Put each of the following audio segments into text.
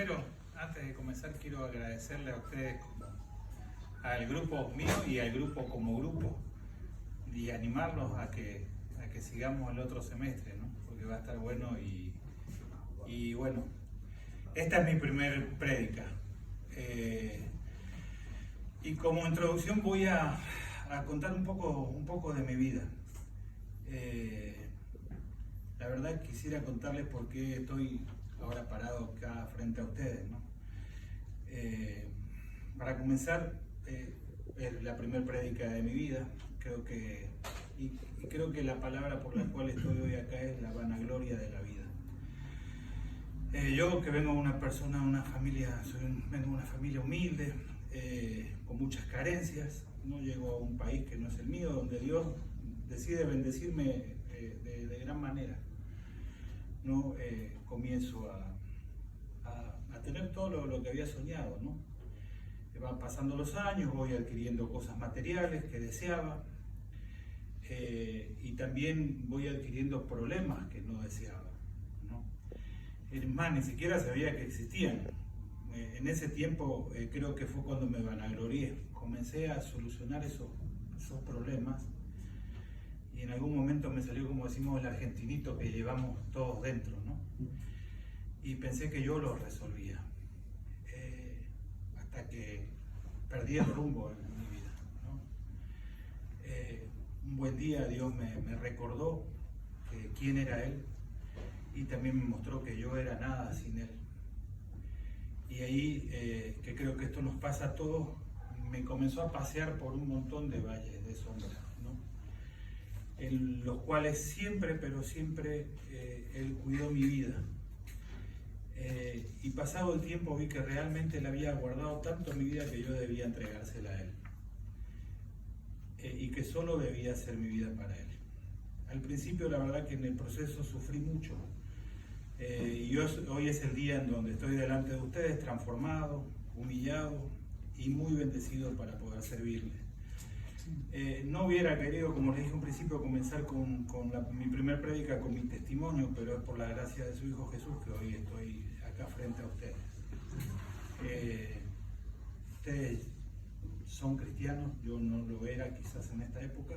Pero antes de comenzar quiero agradecerle a ustedes al grupo mío y al grupo como grupo y animarlos a que sigamos el otro semestre, ¿no? Porque va a estar bueno y bueno, esta es mi primer prédica. Y como introducción voy a contar un poco de mi vida. La verdad quisiera contarles por qué estoy ahora parado acá frente a ustedes, ¿no? Para comenzar, es la primera prédica de mi vida. Creo que la palabra por la cual estoy hoy acá es la vanagloria de la vida. Yo que vengo de una familia humilde, con muchas carencias, no llego a un país que no es el mío, donde Dios decide bendecirme de gran manera. ¿No? Comienzo a tener todo lo que había soñado, ¿no? Van pasando los años, voy adquiriendo cosas materiales que deseaba, y también voy adquiriendo problemas que no deseaba, ¿no? Es más, ni siquiera sabía que existían. En ese tiempo creo que fue cuando me vanaglorié. Comencé a solucionar esos problemas. Y en algún momento me salió, como decimos, el argentinito que llevamos todos dentro, ¿no? Y pensé que yo lo resolvía, hasta que perdí el rumbo en mi vida, ¿no? Un buen día Dios me recordó quién era Él, y también me mostró que yo era nada sin Él. Y ahí, que creo que esto nos pasa a todos, me comenzó a pasear por un montón de valles de sombra, ¿no? En los cuales siempre, pero siempre, Él cuidó mi vida. Y pasado el tiempo vi que realmente Él había guardado tanto mi vida que yo debía entregársela a Él. Y que solo debía hacer mi vida para Él. Al principio la verdad que en el proceso sufrí mucho. Y hoy es el día en donde estoy delante de ustedes, transformado, humillado y muy bendecido para poder servirles. No hubiera querido, como les dije al principio, comenzar con mi primer prédica con mi testimonio, pero es por la gracia de su Hijo Jesús que hoy estoy acá frente a ustedes. Ustedes son cristianos, yo no lo era quizás en esta época.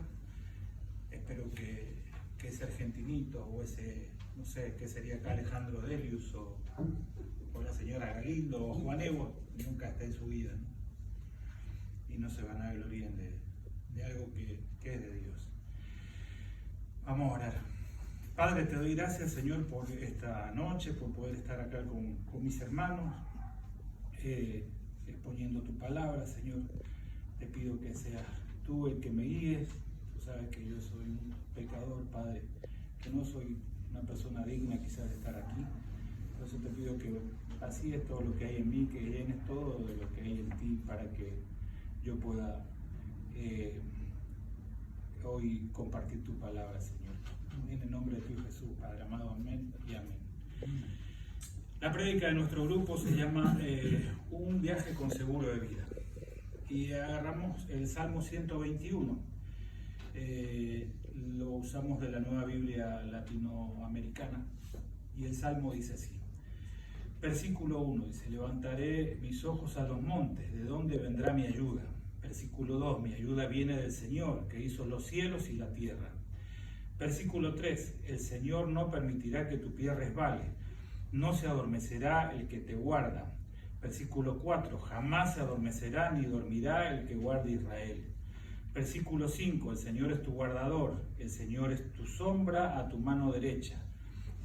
Espero que ese argentinito o ese, no sé, qué sería acá Alejandro Delius o la señora Galindo o Juan Evo, nunca esté en su vida, ¿no? Y no se van a gloriar de algo que es de Dios. Vamos a orar. Padre, te doy gracias, Señor, por esta noche, por poder estar acá con mis hermanos, exponiendo tu palabra, Señor. Te pido que seas tú el que me guíes. Tú sabes que yo soy un pecador, Padre, que no soy una persona digna quizás de estar aquí. Por eso te pido que vacíes todo lo que hay en mí, que llenes todo de lo que hay en ti, para que yo pueda hoy compartir tu palabra, Señor. En el nombre de tu Jesús, Padre amado, amén y amén. La prédica de nuestro grupo se llama Un viaje con seguro de vida. Y agarramos el Salmo 121. Lo usamos de la Nueva Biblia Latinoamericana. Y el Salmo dice así. Versículo 1 dice: levantaré mis ojos a los montes, ¿de dónde vendrá mi ayuda? Versículo 2, mi ayuda viene del Señor, que hizo los cielos y la tierra. Versículo 3, el Señor no permitirá que tu pie resbale, no se adormecerá el que te guarda. Versículo 4, jamás se adormecerá ni dormirá el que guarda Israel. Versículo 5, el Señor es tu guardador, el Señor es tu sombra a tu mano derecha.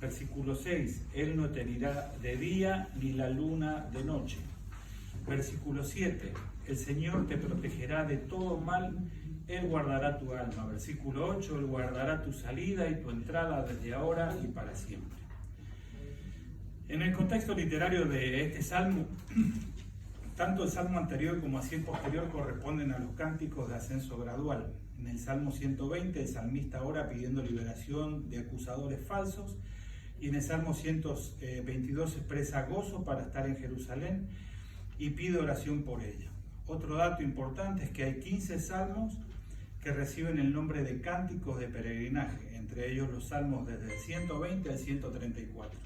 Versículo 6, Él no te herirá de día ni la luna de noche. Versículo 7, el Señor te protegerá de todo mal, Él guardará tu alma. Versículo 8, Él guardará tu salida y tu entrada desde ahora y para siempre. En el contexto literario de este salmo, tanto el salmo anterior como así el posterior corresponden a los cánticos de ascenso gradual. En el Salmo 120, el salmista ora pidiendo liberación de acusadores falsos, y en el Salmo 122 expresa gozo para estar en Jerusalén y pide oración por ella. Otro dato importante es que hay 15 salmos que reciben el nombre de cánticos de peregrinaje, entre ellos los salmos desde el 120 al 134.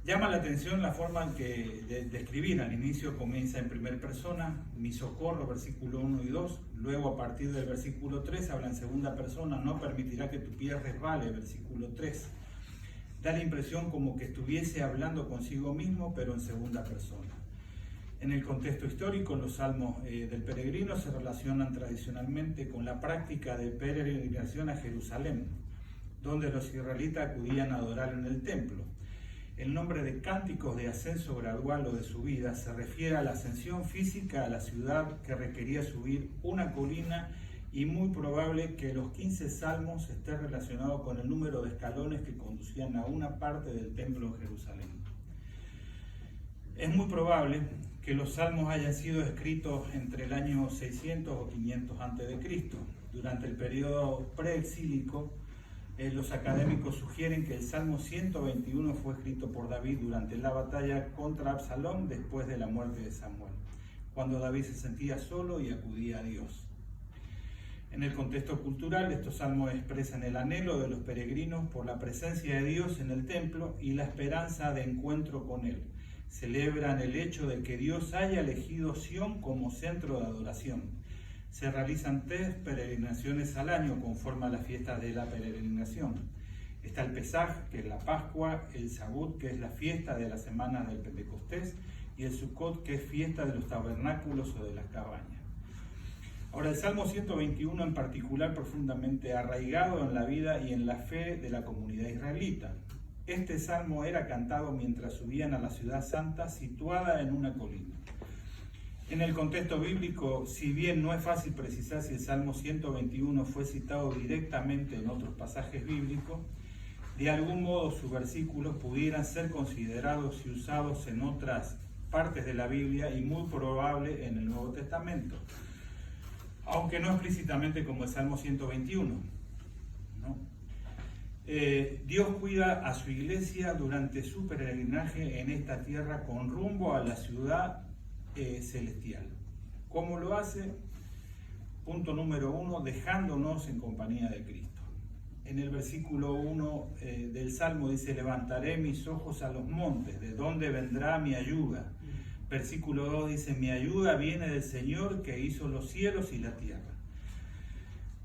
Llama la atención la forma en que de escribir. Al inicio comienza en primera persona, mi socorro, versículo 1 y 2. Luego a partir del versículo 3 habla en segunda persona, no permitirá que tu pie resbale, versículo 3. Da la impresión como que estuviese hablando consigo mismo, pero en segunda persona. En el contexto histórico, los salmos del peregrino se relacionan tradicionalmente con la práctica de peregrinación a Jerusalén, donde los israelitas acudían a adorar en el templo. El nombre de cánticos de ascenso gradual o de subida se refiere a la ascensión física a la ciudad que requería subir una colina, y muy probable que los 15 salmos estén relacionados con el número de escalones que conducían a una parte del templo en Jerusalén. Es muy probable que los salmos hayan sido escritos entre el año 600 o 500 a.C. Durante el periodo preexílico, los académicos sugieren que el Salmo 121 fue escrito por David durante la batalla contra Absalón después de la muerte de Samuel, cuando David se sentía solo y acudía a Dios. En el contexto cultural, estos salmos expresan el anhelo de los peregrinos por la presencia de Dios en el templo y la esperanza de encuentro con Él. Celebran el hecho de que Dios haya elegido Sión como centro de adoración. Se realizan 3 peregrinaciones al año conforme a las fiestas de la peregrinación. Está el Pesaj, que es la Pascua, el Sabut, que es la fiesta de las semanas del Pentecostés, y el Sukkot, que es fiesta de los tabernáculos o de las cabañas. Ahora, el Salmo 121 en particular, profundamente arraigado en la vida y en la fe de la comunidad israelita. Este salmo era cantado mientras subían a la ciudad santa, situada en una colina. En el contexto bíblico, si bien no es fácil precisar si el Salmo 121 fue citado directamente en otros pasajes bíblicos, de algún modo sus versículos pudieran ser considerados y usados en otras partes de la Biblia y muy probable en el Nuevo Testamento, aunque no explícitamente como el Salmo 121, ¿no? Dios cuida a su iglesia durante su peregrinaje en esta tierra con rumbo a la ciudad celestial. ¿Cómo lo hace? Punto número 1, dejándonos en compañía de Cristo. En el versículo 1 del Salmo dice: levantaré mis ojos a los montes, ¿de dónde vendrá mi ayuda? Versículo 2 dice: mi ayuda viene del Señor que hizo los cielos y la tierra.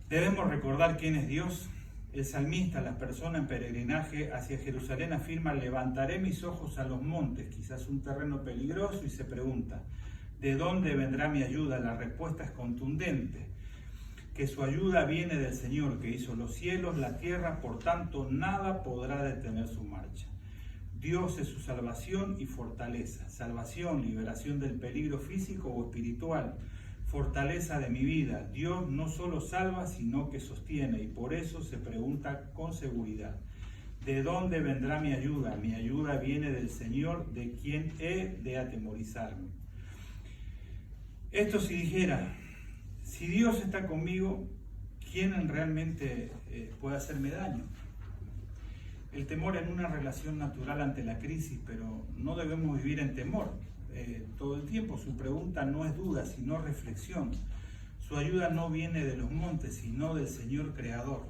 Debemos recordar quién es Dios. El salmista, la persona en peregrinaje hacia Jerusalén, afirma: levantaré mis ojos a los montes, quizás un terreno peligroso, y se pregunta: ¿de dónde vendrá mi ayuda? La respuesta es contundente, que su ayuda viene del Señor, que hizo los cielos, la tierra, por tanto nada podrá detener su marcha. Dios es su salvación y fortaleza, salvación, liberación del peligro físico o espiritual, fortaleza de mi vida. Dios no solo salva, sino que sostiene, y por eso se pregunta con seguridad: ¿de dónde vendrá mi ayuda? Mi ayuda viene del Señor, de quien he de atemorizarme. Esto si dijera: si Dios está conmigo, ¿quién realmente puede hacerme daño? El temor en una relación natural ante la crisis, pero no debemos vivir en temor todo el tiempo. Su pregunta no es duda, sino reflexión. Su ayuda no viene de los montes, sino del Señor Creador.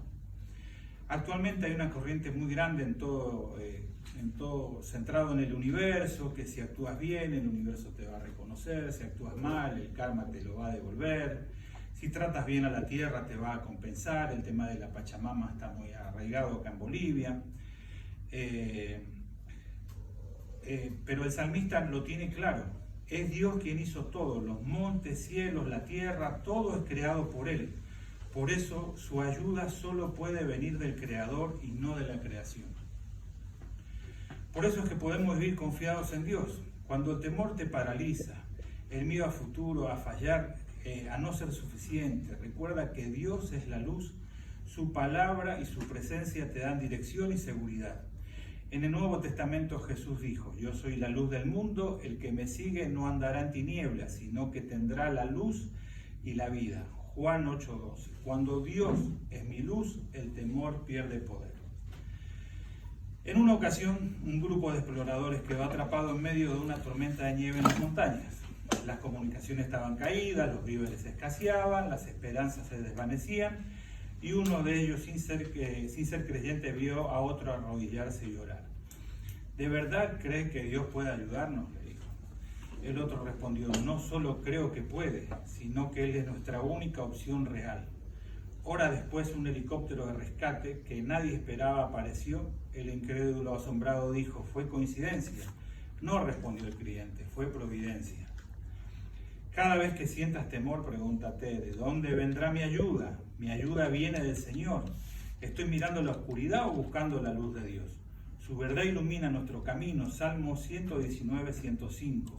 Actualmente hay una corriente muy grande en todo centrado en el universo, que si actúas bien, el universo te va a reconocer; si actúas mal, el karma te lo va a devolver; si tratas bien a la tierra, te va a compensar. El tema de la Pachamama está muy arraigado acá en Bolivia. Pero el salmista lo tiene claro: es Dios quien hizo todo, los montes, cielos, la tierra, todo es creado por Él. Por eso su ayuda solo puede venir del Creador y no de la creación. Por eso es que podemos vivir confiados en Dios. Cuando el temor te paraliza, el miedo a futuro, a fallar, a no ser suficiente, recuerda que Dios es la luz, su palabra y su presencia te dan dirección y seguridad. En el Nuevo Testamento Jesús dijo: yo soy la luz del mundo, el que me sigue no andará en tinieblas, sino que tendrá la luz y la vida. Juan 8:12. Cuando Dios es mi luz, el temor pierde poder. En una ocasión, un grupo de exploradores quedó atrapado en medio de una tormenta de nieve en las montañas. Las comunicaciones estaban caídas, los víveres escaseaban, las esperanzas se desvanecían, y uno de ellos, sin ser creyente, vio a otro arrodillarse y orar. ¿De verdad cree que Dios puede ayudarnos?, le dijo. El otro respondió: no solo creo que puede, sino que Él es nuestra única opción real. Hora después, un helicóptero de rescate que nadie esperaba apareció. El incrédulo asombrado dijo: fue coincidencia. No, respondió el creyente, fue providencia. Cada vez que sientas temor, pregúntate: ¿de dónde vendrá mi ayuda? Mi ayuda viene del Señor. ¿Estoy mirando la oscuridad o buscando la luz de Dios? Su verdad ilumina nuestro camino. Salmo 119, 105.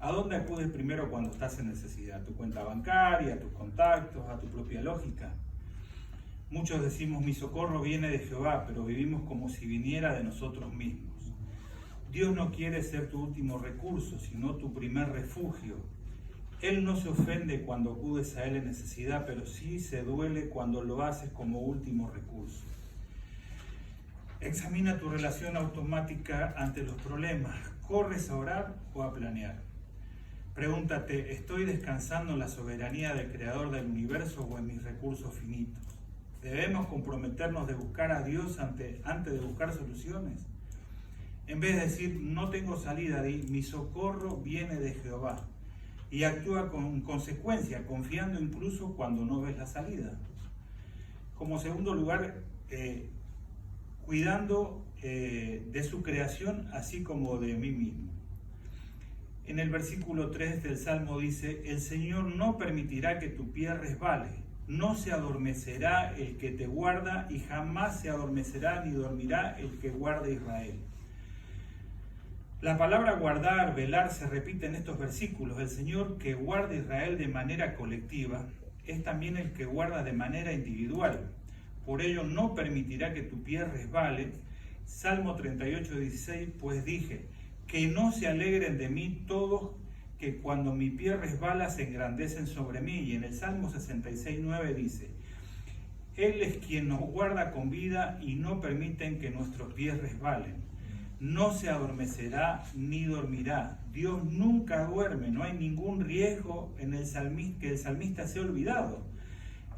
¿A dónde acudes primero cuando estás en necesidad? ¿A tu cuenta bancaria, a tus contactos, a tu propia lógica? Muchos decimos: mi socorro viene de Jehová, pero vivimos como si viniera de nosotros mismos. Dios no quiere ser tu último recurso, sino tu primer refugio. Él no se ofende cuando acudes a Él en necesidad, pero sí se duele cuando lo haces como último recurso. Examina tu relación automática ante los problemas. ¿Corres a orar o a planear? Pregúntate: ¿estoy descansando en la soberanía del Creador del universo o en mis recursos finitos? ¿Debemos comprometernos de buscar a Dios antes de buscar soluciones? En vez de decir: no tengo salida, di: mi socorro viene de Jehová. Y actúa con consecuencia, confiando incluso cuando no ves la salida. Como segundo lugar, cuidando de su creación, así como de mí mismo. En el versículo 3 del Salmo dice: el Señor no permitirá que tu pie resbale, no se adormecerá el que te guarda, y jamás se adormecerá ni dormirá el que guarda Israel. La palabra guardar, velar, se repite en estos versículos. El Señor que guarda Israel de manera colectiva es también el que guarda de manera individual. Por ello no permitirá que tu pie resbale. Salmo 38, 16, pues dije: que no se alegren de mí todos, que cuando mi pie resbala se engrandecen sobre mí. Y en el Salmo 66, 9 dice: Él es quien nos guarda con vida y no permiten que nuestros pies resbalen. No se adormecerá ni dormirá. Dios nunca duerme, no hay ningún riesgo en que el salmista sea olvidado.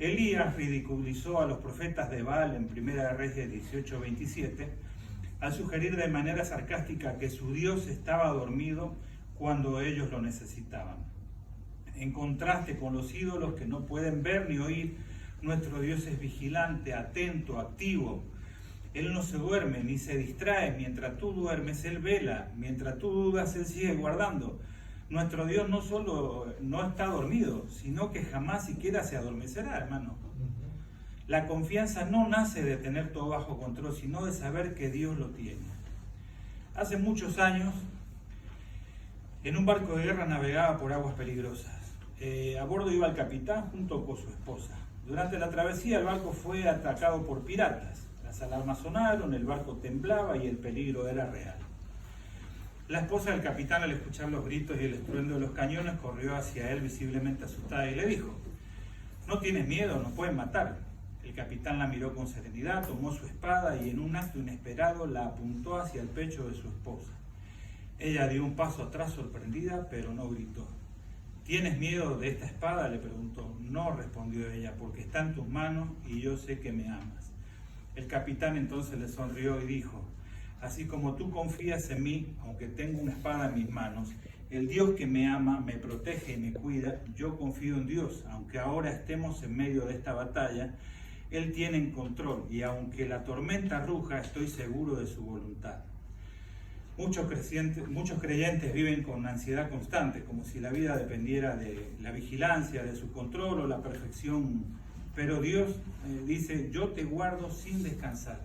Elías ridiculizó a los profetas de Baal en 1 Reyes 18, 27, al sugerir de manera sarcástica que su Dios estaba dormido cuando ellos lo necesitaban. En contraste con los ídolos que no pueden ver ni oír, nuestro Dios es vigilante, atento, activo. Él no se duerme ni se distrae. Mientras tú duermes, Él vela. Mientras tú dudas, Él sigue guardando. Nuestro Dios no solo no está dormido, sino que jamás siquiera se adormecerá, hermano. La confianza no nace de tener todo bajo control, sino de saber que Dios lo tiene. Hace muchos años, en un barco de guerra navegaba por aguas peligrosas. A bordo iba el capitán junto con su esposa. Durante la travesía, el barco fue atacado por piratas. Las alarmas sonaron, el barco temblaba y el peligro era real. La esposa del capitán, al escuchar los gritos y el estruendo de los cañones, corrió hacia él visiblemente asustada y le dijo: no tienes miedo, nos pueden matar. El capitán la miró con serenidad, tomó su espada y en un acto inesperado la apuntó hacia el pecho de su esposa. Ella dio un paso atrás sorprendida, pero no gritó. ¿Tienes miedo de esta espada?, le preguntó. No, respondió ella, porque está en tus manos y yo sé que me amas. El capitán entonces le sonrió y dijo: así como tú confías en mí, aunque tengo una espada en mis manos, el Dios que me ama, me protege y me cuida, yo confío en Dios. Aunque ahora estemos en medio de esta batalla, Él tiene en control, y aunque la tormenta ruja, estoy seguro de su voluntad. Muchos creyentes viven con ansiedad constante, como si la vida dependiera de la vigilancia, de su control o la perfección. Pero Dios dice: yo te guardo sin descansar.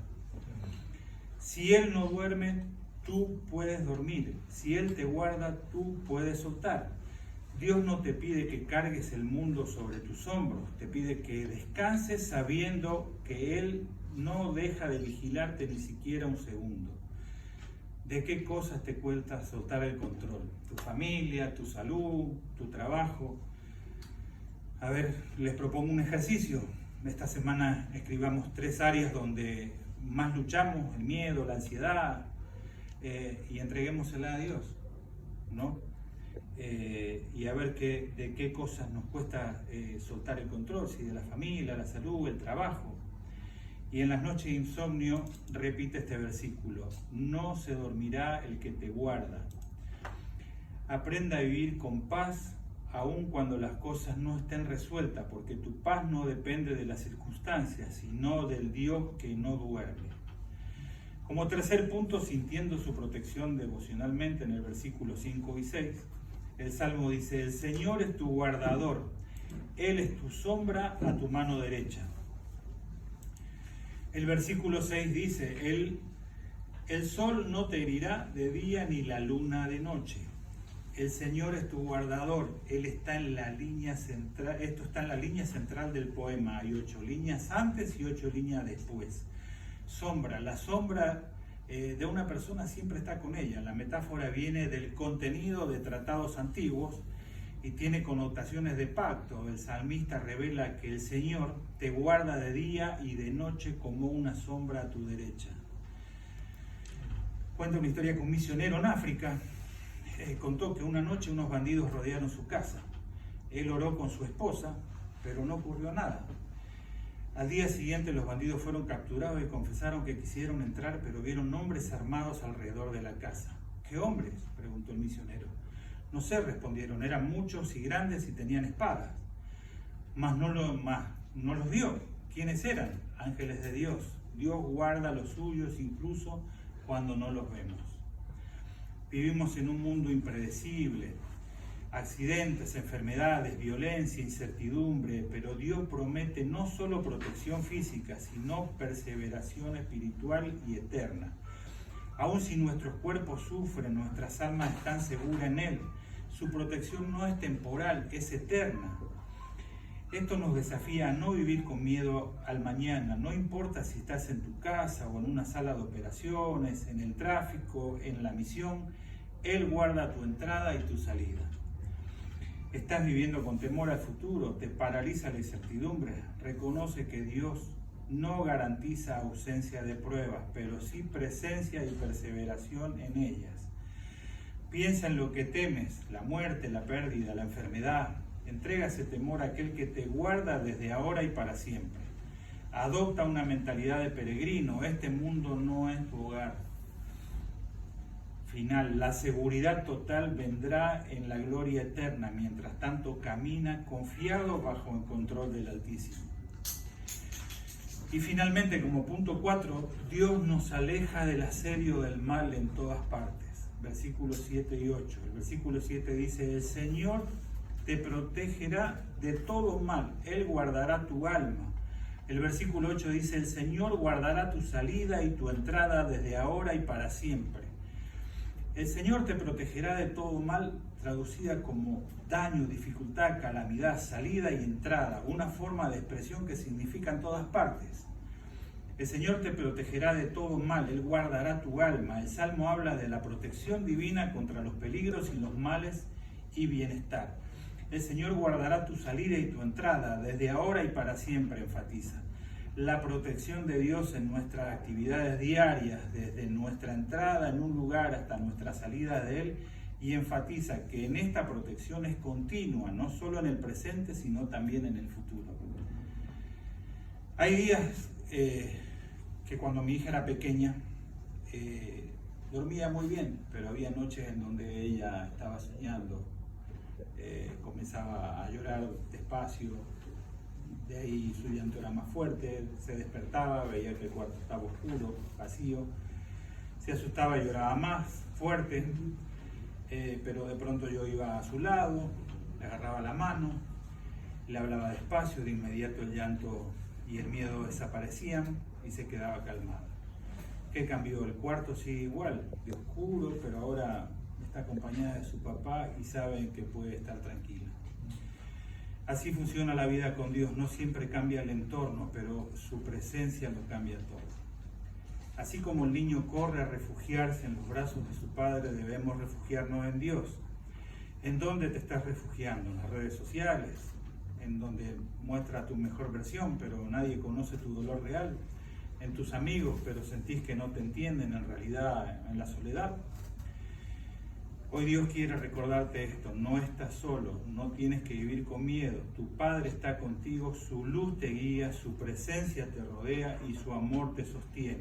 Si Él no duerme, tú puedes dormir. Si Él te guarda, tú puedes soltar. Dios no te pide que cargues el mundo sobre tus hombros. Te pide que descanses sabiendo que Él no deja de vigilarte ni siquiera un segundo. ¿De qué cosas te cuesta soltar el control? Tu familia, tu salud, tu trabajo. A ver, les propongo un ejercicio. Esta semana escribamos 3 áreas donde más luchamos: el miedo, la ansiedad, y entreguémosela a Dios, ¿no? Y a ver de qué cosas nos cuesta soltar el control, si de la familia, la salud, el trabajo. Y en las noches de insomnio repite este versículo: no se dormirá el que te guarda. Aprenda a vivir con paz, aun cuando las cosas no estén resueltas, porque tu paz no depende de las circunstancias, sino del Dios que no duerme. Como tercer punto, sintiendo su protección devocionalmente, en el versículo 5 y 6, el Salmo dice: el Señor es tu guardador, Él es tu sombra a tu mano derecha. El versículo 6 dice: el sol no te herirá de día ni la luna de noche. El Señor es tu guardador, Él está en la línea central. Esto está en la línea central del poema. Hay 8 líneas antes y 8 líneas después. Sombra, la sombra de una persona siempre está con ella. La metáfora viene del contenido de tratados antiguos y tiene connotaciones de pacto. El salmista revela que el Señor te guarda de día y de noche como una sombra a tu derecha. Cuenta una historia que un misionero en África contó que una noche unos bandidos rodearon su casa. Él oró con su esposa, pero no ocurrió nada. Al día siguiente los bandidos fueron capturados y confesaron que quisieron entrar, pero vieron hombres armados alrededor de la casa. ¿Qué hombres?, preguntó el misionero. No sé, respondieron, eran muchos y grandes y tenían espadas. Mas no los vio. ¿Quiénes eran? Ángeles de Dios. Dios guarda a los suyos incluso cuando no los vemos. Vivimos en un mundo impredecible, accidentes, enfermedades, violencia, incertidumbre, pero Dios promete no solo protección física, sino perseveración espiritual y eterna. Aun si nuestros cuerpos sufren, nuestras almas están seguras en Él. Su protección no es temporal, es eterna. Esto nos desafía a no vivir con miedo al mañana. No importa si estás en tu casa o en una sala de operaciones, en el tráfico, en la misión, Él guarda tu entrada y tu salida. ¿Estás viviendo con temor al futuro? ¿Te paraliza la incertidumbre? Reconoce que Dios no garantiza ausencia de pruebas, pero sí presencia y perseveración en ellas. Piensa en lo que temes, la muerte, la pérdida, la enfermedad. Entrega ese temor a aquel que te guarda desde ahora y para siempre. Adopta una mentalidad de peregrino. Este mundo no es tu hogar. Final, la seguridad total vendrá en la gloria eterna. Mientras tanto, camina confiado bajo el control del Altísimo. Y finalmente, como punto 4, Dios nos aleja del asedio del mal en todas partes. Versículos 7 y 8. El versículo 7 dice: el Señor te protegerá de todo mal, Él guardará tu alma. El versículo 8 dice: el Señor guardará tu salida y tu entrada desde ahora y para siempre. El Señor te protegerá de todo mal, traducida como daño, dificultad, calamidad, salida y entrada, una forma de expresión que significa en todas partes. El Señor te protegerá de todo mal, Él guardará tu alma. El Salmo habla de la protección divina contra los peligros y los males y bienestar. El Señor guardará tu salida y tu entrada, desde ahora y para siempre, enfatiza. La protección de Dios en nuestras actividades diarias, desde nuestra entrada en un lugar hasta nuestra salida de él, y enfatiza que en esta protección es continua, no solo en el presente, sino también en el futuro. Hay días que cuando mi hija era pequeña, dormía muy bien, pero había noches en donde ella estaba soñando, comenzaba a llorar despacio. De ahí su llanto era más fuerte, se despertaba, veía que el cuarto estaba oscuro, vacío, se asustaba y lloraba más fuerte, pero de pronto yo iba a su lado, le agarraba la mano, le hablaba despacio, de inmediato el llanto y el miedo desaparecían y se quedaba calmada. ¿Qué cambió? El cuarto sigue igual, de oscuro, pero ahora está acompañada de su papá y sabe que puede estar tranquila. Así funciona la vida con Dios, no siempre cambia el entorno, pero su presencia lo cambia todo. Así como el niño corre a refugiarse en los brazos de su padre, debemos refugiarnos en Dios. ¿En dónde te estás refugiando? En las redes sociales, en donde muestra tu mejor versión, pero nadie conoce tu dolor real. En tus amigos, pero sentís que no te entienden, en realidad en la soledad. Hoy Dios quiere recordarte esto: no estás solo, no tienes que vivir con miedo. Tu Padre está contigo, su luz te guía, su presencia te rodea y su amor te sostiene.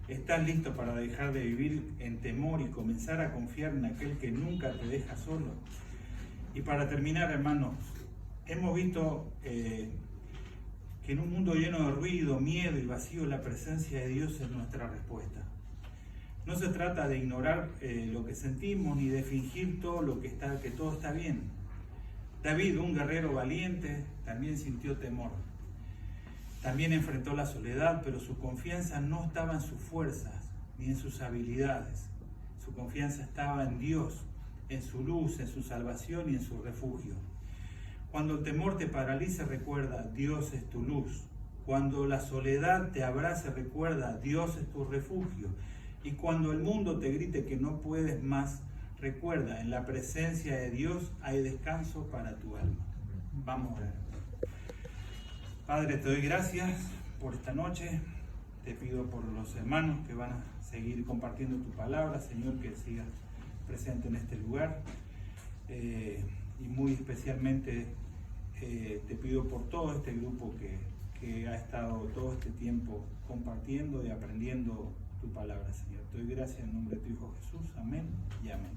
¿Estás listo para dejar de vivir en temor y comenzar a confiar en aquel que nunca te deja solo? Y para terminar, hermanos, hemos visto que en un mundo lleno de ruido, miedo y vacío, la presencia de Dios es nuestra respuesta. No se trata de ignorar lo que sentimos ni de fingir que todo está bien. David, un guerrero valiente, también sintió temor. También enfrentó la soledad, pero su confianza no estaba en sus fuerzas ni en sus habilidades. Su confianza estaba en Dios, en su luz, en su salvación y en su refugio. Cuando el temor te paralice, recuerda: Dios es tu luz. Cuando la soledad te abrace, recuerda: Dios es tu refugio. Y cuando el mundo te grite que no puedes más, recuerda: en la presencia de Dios hay descanso para tu alma. Vamos a orar. Padre, te doy gracias por esta noche. Te pido por los hermanos que van a seguir compartiendo tu palabra, Señor, que sigas presente en este lugar. Y muy especialmente te pido por todo este grupo que ha estado todo este tiempo compartiendo y aprendiendo tu palabra, Señor. Te doy gracias en nombre de tu Hijo Jesús. Amén y amén.